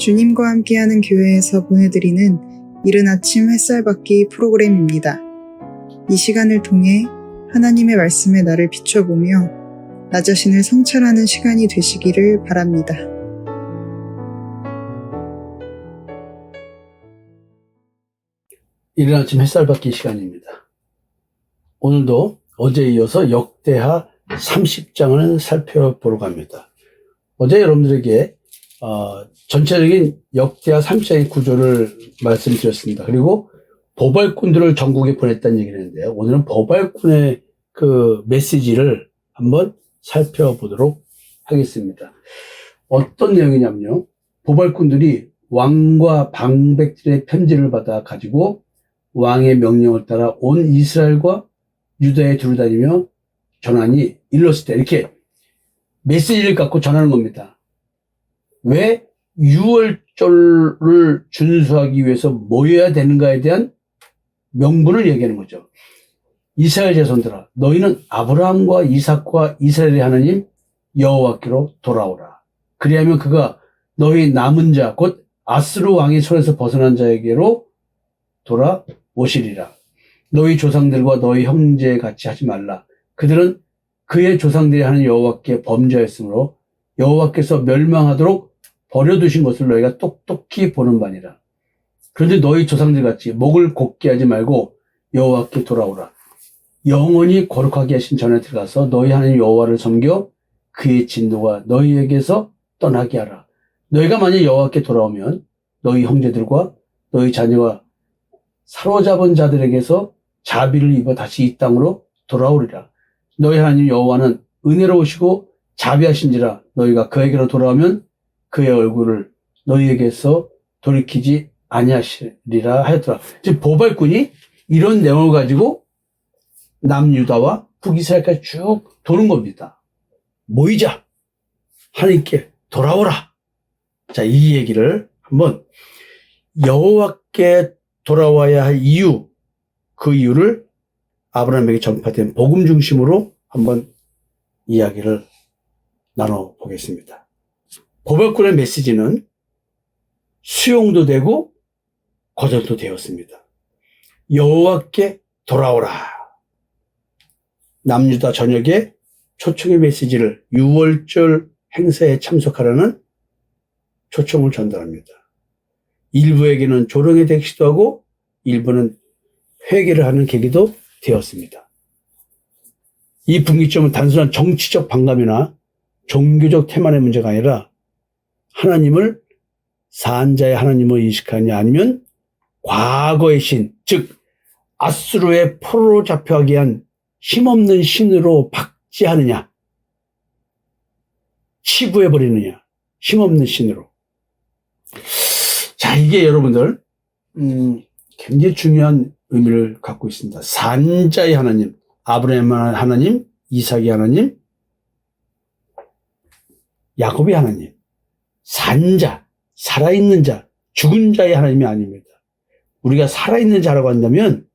주님과 함께하는 교회에서 보내드리는 이른 아침 햇살받기 프로그램입니다. 이 시간을 통해 하나님의 말씀에 나를 비춰보며 나 자신을 성찰하는 시간이 되시기를 바랍니다. 이른 아침 햇살받기 시간입니다. 오늘도 어제에 이어서 역대하 30장을 살펴보려고 합니다. 어제 여러분들에게 전체적인 역대하 30장의 구조를 말씀드렸습니다. 그리고 보발꾼들을 전국에 보냈다는 얘기를 했는데요. 오늘은 보발꾼의 그 메시지를 한번 살펴보도록 하겠습니다. 어떤 내용이냐면요. 보발꾼들이 왕과 방백들의 편지를 받아 가지고 왕의 명령을 따라 온 이스라엘과 유다에 두루다니며 전하니 일렀을 때 이렇게 메시지를 갖고 전하는 겁니다. 왜 유월절을 준수하기 위해서 모여야 되는가에 대한 명분을 얘기하는 거죠. 이스라엘 자손들아, 너희는 아브라함과 이삭과 이스라엘의 하나님 여호와께로 돌아오라. 그리하면 그가 너희 남은 자 곧 아스루 왕의 손에서 벗어난 자에게로 돌아오시리라. 너희 조상들과 너희 형제 같이 하지 말라. 그들은 그의 조상들이 하는 여호와께 범죄하였으므로 여호와께서 멸망하도록 버려두신 것을 너희가 똑똑히 보는 바니라. 그런데 너희 조상들 같이 목을 곧게 하지 말고 여호와께 돌아오라. 영원히 거룩하게 하신 전에 들어가서 너희 하나님 여호와를 섬겨 그의 진노가 너희에게서 떠나게 하라. 너희가 만약 여호와께 돌아오면 너희 형제들과 너희 자녀가 사로잡은 자들에게서 자비를 입어 다시 이 땅으로 돌아오리라. 너희 하나님 여호와는 은혜로우시고 자비하신지라. 너희가 그에게로 돌아오면 그의 얼굴을 너희에게서 돌이키지 아니하시리라 하였더라. 즉 보발꾼이 이런 내용을 가지고 남유다와 북이스라엘까지 쭉 도는 겁니다. 모이자. 하나님께 돌아오라. 자, 이 얘기를 한번 여호와께 돌아와야 할 이유, 그 이유를 아브라함에게 전파된 복음 중심으로 한번 이야기를 나눠보겠습니다. 보발꾼의 메시지는 수용도 되고 거절도 되었습니다. 여호와께 돌아오라. 남유다 전역에 초청의 메시지를 유월절 행사에 참석하라는 초청을 전달합니다. 일부에게는 조롱의 대시도 하고 일부는 회개를 하는 계기도 되었습니다. 이 분기점은 단순한 정치적 반감이나 종교적 태만의 문제가 아니라 하나님을 산자의 하나님으로 인식하느냐 아니면 과거의 신, 즉 아수르의 포로로 잡혀가게 한 힘없는 신으로 박제하느냐, 치부해버리느냐, 힘없는 신으로. 자, 이게 여러분들 굉장히 중요한 의미를 갖고 있습니다. 산자의 하나님, 아브라함의 하나님, 이삭의 하나님, 야곱의 하나님, 산자, 살아있는 자, 죽은 자의 하나님이 아닙니다. 우리가 살아있는 자라고 한다면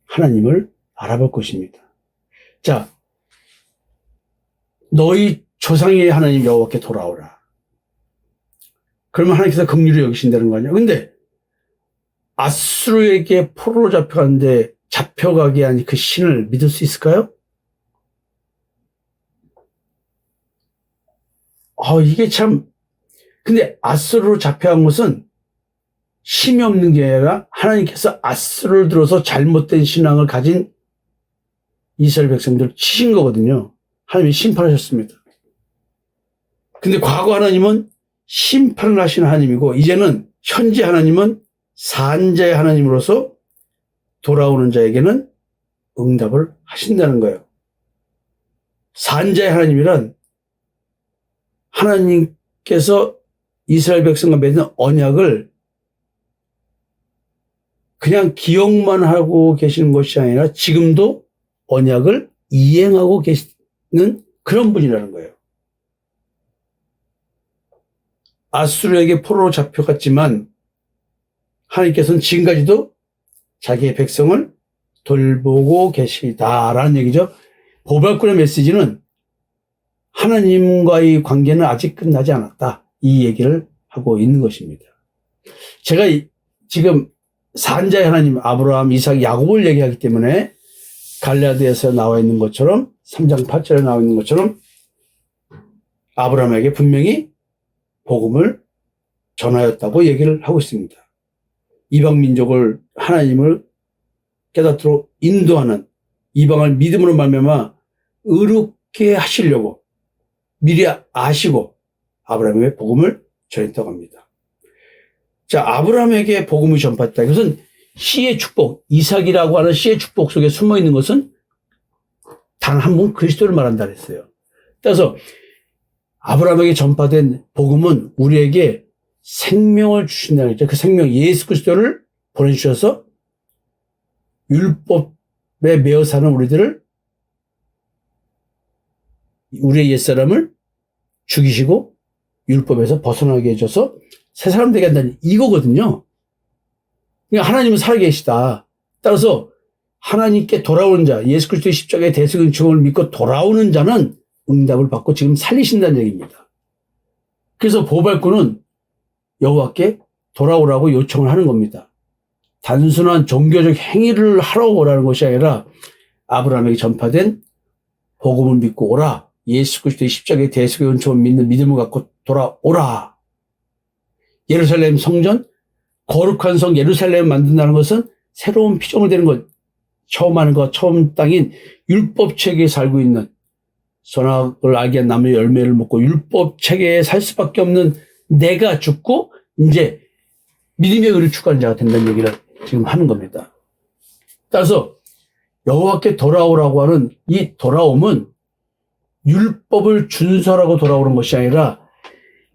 하나님을 알아볼 것입니다. 자, 너희 조상의 하나님 여호와께 돌아오라. 그러면 하나님께서 긍휼히 여기신다는 거 아니야? 근데 아수르에게 포로로 잡혀가게 한 그 신을 믿을 수 있을까요? 이게 참, 근데 아수르로 잡혀간 것은 힘이 없는 게 아니라 하나님께서 아수르를 들어서 잘못된 신앙을 가진 이스라엘 백성들을 치신 거거든요. 하나님이 심판하셨습니다. 근데 과거 하나님은 심판을 하신 하나님이고, 이제는 현재 하나님은 산자의 하나님으로서 돌아오는 자에게는 응답을 하신다는 거예요. 산자의 하나님이란 하나님께서 이스라엘 백성과 맺은 언약을 그냥 기억만 하고 계시는 것이 아니라 지금도 언약을 이행하고 계시는 그런 분이라는 거예요. 아수르에게 포로로 잡혀갔지만 하나님께서는 지금까지도 자기의 백성을 돌보고 계시다라는 얘기죠. 보발꾼의 메시지는 하나님과의 관계는 아직 끝나지 않았다. 이 얘기를 하고 있는 것입니다. 제가 지금 산자의 하나님 아브라함, 이삭, 야곱을 얘기하기 때문에 갈라디아서에 나와 있는 것처럼 3장 8절에 나와 있는 것처럼 아브라함에게 분명히 복음을 전하였다고 얘기를 하고 있습니다. 이방 민족을 하나님을 깨닫도록 인도하는, 이방을 믿음으로 말미암아 의롭게 하시려고 미리 아시고 아브라함에게 복음을 전했다고 합니다. 자, 아브라함에게 복음을 전파했다. 이것은 씨의 축복, 이삭이라고 하는 씨의 축복 속에 숨어 있는 것은 단 한 분 그리스도를 말한다 그랬어요. 따라서 아브라함에게 전파된 복음은 우리에게 생명을 주신다는 거죠. 그 생명 예수 그리스도를 보내주셔서 율법에 매어 사는 우리의 옛사람을 죽이시고 율법에서 벗어나게 해줘서 새 사람 되게 한다는 이거거든요. 그러니까 하나님은 살아계시다. 따라서 하나님께 돌아오는 자, 예수 그리스도의 십자가의 대속의 죽음을 믿고 돌아오는 자는 응답을 받고 지금 살리신다는 얘기입니다. 그래서 보발꾼은 여호와께 돌아오라고 요청을 하는 겁니다. 단순한 종교적 행위를 하러 오라는 것이 아니라 아브라함에게 전파된 복음을 믿고 오라. 예수 그리스도의 십자가의 대속의 은총을 믿는 믿음을 갖고 돌아오라. 예루살렘 성전, 거룩한 성 예루살렘을 만든다는 것은 새로운 피조물 되는 것, 처음 하는 것, 처음 땅인 율법 체계에 살고 있는, 선악을 알게 한 나무의 열매를 먹고 율법 체계에 살 수밖에 없는 내가 죽고 이제 믿음의 의를 추구하는 자가 된다는 얘기를 지금 하는 겁니다. 따라서 여호와께 돌아오라고 하는 이 돌아옴은 율법을 준수하라고 돌아오는 것이 아니라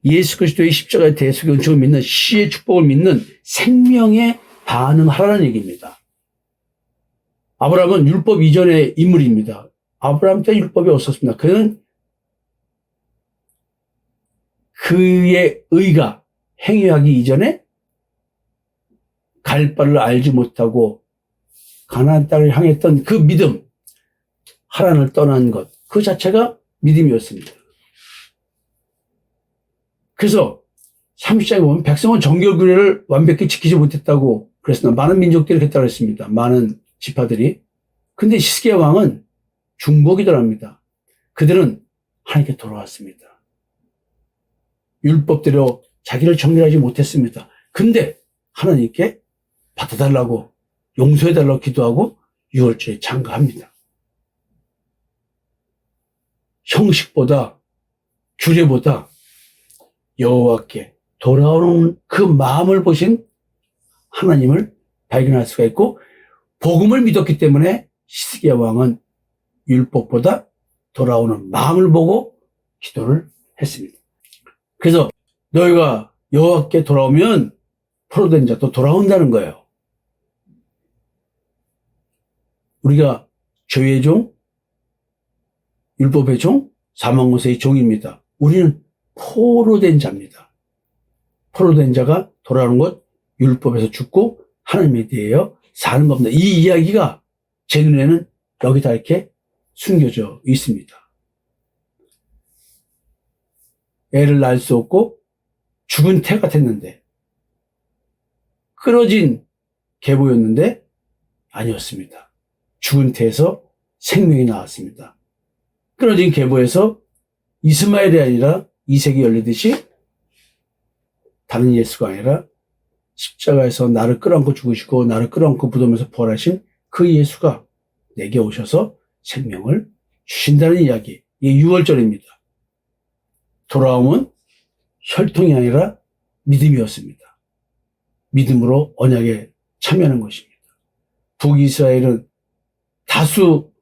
예수 그리스도의 십자가의 대속의 은총을 믿는, 씨의 축복을 믿는 생명에 반응하라는 얘기입니다. 아브라함은 율법 이전의 인물입니다. 아브라함 때 율법이 없었습니다. 그는 그의 의가 행위하기 이전에 갈 바를 알지 못하고 가나안 땅을 향했던 그 믿음, 하란을 떠난 것, 그 자체가 믿음이었습니다. 그래서 30장에 보면 백성은 정결규례를 완벽히 지키지 못했다고 그랬습니다. 많은 민족들이 그랬다고 했습니다. 많은 지파들이. 근데 히스기야 왕은 중복이더랍니다. 그들은 하나님께 돌아왔습니다. 율법대로 자기를 정결하지 못했습니다. 근데 하나님께 받아달라고, 용서해달라고 기도하고 유월절에 참가합니다. 형식보다, 규례보다 여호와께 돌아오는 그 마음을 보신 하나님을 발견할 수가 있고, 복음을 믿었기 때문에 히스기야 왕은 율법보다 돌아오는 마음을 보고 기도를 했습니다. 그래서 너희가 여호와께 돌아오면 포로된 자도 돌아온다는 거예요. 우리가 죄의 종, 율법의 종, 사망권세의 종입니다. 우리는 포로된 자입니다. 포로된 자가 돌아오는 것, 율법에서 죽고 하나님에 대하여 사는 겁니다. 이 이야기가 제 눈에는 여기다 이렇게 숨겨져 있습니다. 애를 낳을 수 없고 죽은 태 같았는데, 끊어진 계보였는데 아니었습니다. 죽은 태에서 생명이 나왔습니다. 끊어진 계보에서 이스마엘이 아니라 이색이 열리듯이 다른 예수가 아니라 십자가에서 나를 끌어안고 죽으시고 나를 끌어안고 무덤에서 부활하신 그 예수가 내게 오셔서 생명을 주신다는 이야기. 이게 6월절입니다. 돌아옴은 혈통이 아니라 믿음이었습니다. 믿음으로 언약에 참여하는 것입니다. 북이스라엘은 다수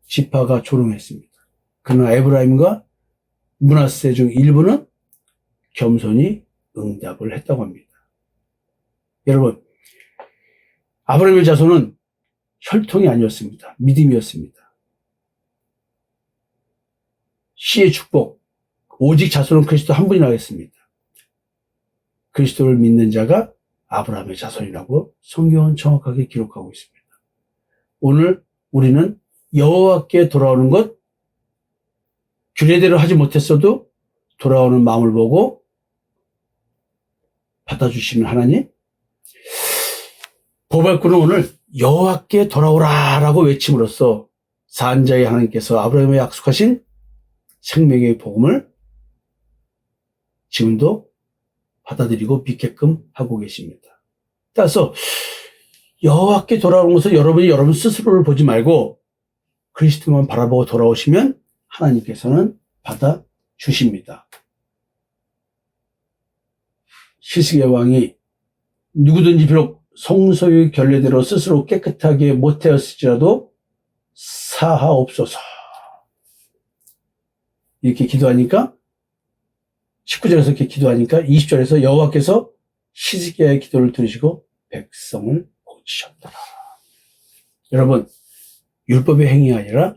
지파가 조롱했습니다. 그러나 에브라임과 므낫세 중 일부는 겸손히 응답을 했다고 합니다. 여러분, 아브라함의 자손은 혈통이 아니었습니다. 믿음이었습니다. 씨의 축복, 오직 자손은 그리스도 한 분이나 하겠습니다. 그리스도를 믿는 자가 아브라함의 자손이라고 성경은 정확하게 기록하고 있습니다. 오늘 우리는 여호와께 돌아오는 것, 규례대로 하지 못했어도 돌아오는 마음을 보고 받아주시는 하나님. 보발꾼은 오늘 여호와께 돌아오라라고 외침으로써 산자의 하나님께서 아브라함에 약속하신 생명의 복음을 지금도 받아들이고 믿게끔 하고 계십니다. 따라서 여호와께 돌아오는 것은 여러분이 여러분 스스로를 보지 말고 그리스도만 바라보고 돌아오시면 하나님께서는 받아주십니다. 히스기야 왕이 누구든지 비록 성소의 결례대로 스스로 깨끗하게 못하였을지라도 사하옵소서 이렇게 기도하니까 19절에서 이렇게 기도하니까 20절에서 여호와께서 히스기야의 기도를 들으시고 백성을 고치셨더라. 여러분, 율법의 행위가 아니라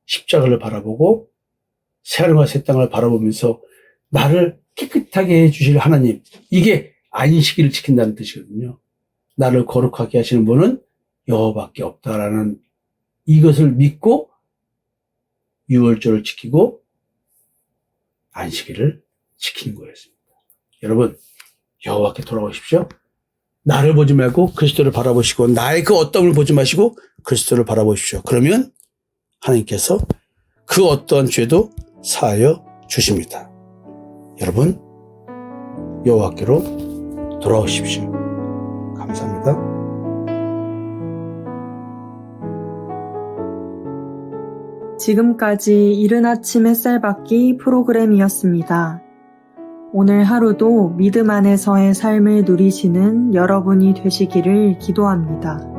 십자가를 바라보고 새하늘과 새 땅을 바라보면서 나를 깨끗하게 해주실 하나님, 이게 안식일을 지킨다는 뜻이거든요. 나를 거룩하게 하시는 분은 여호와밖에 없다라는 이것을 믿고 유월절을 지키고 안식일을 지키는 거였습니다. 여러분, 여호와께 돌아오십시오. 나를 보지 말고 그리스도를 바라보시고 나의 그 어떠함을 보지 마시고 그리스도를 바라보십시오. 그러면 하나님께서 그 어떠한 죄도 사하여 주십니다. 여러분, 여호와께로 돌아오십시오. 감사합니다. 지금까지 이른 아침 햇살 받기 프로그램이었습니다. 오늘 하루도 믿음 안에서의 삶을 누리시는 여러분이 되시기를 기도합니다.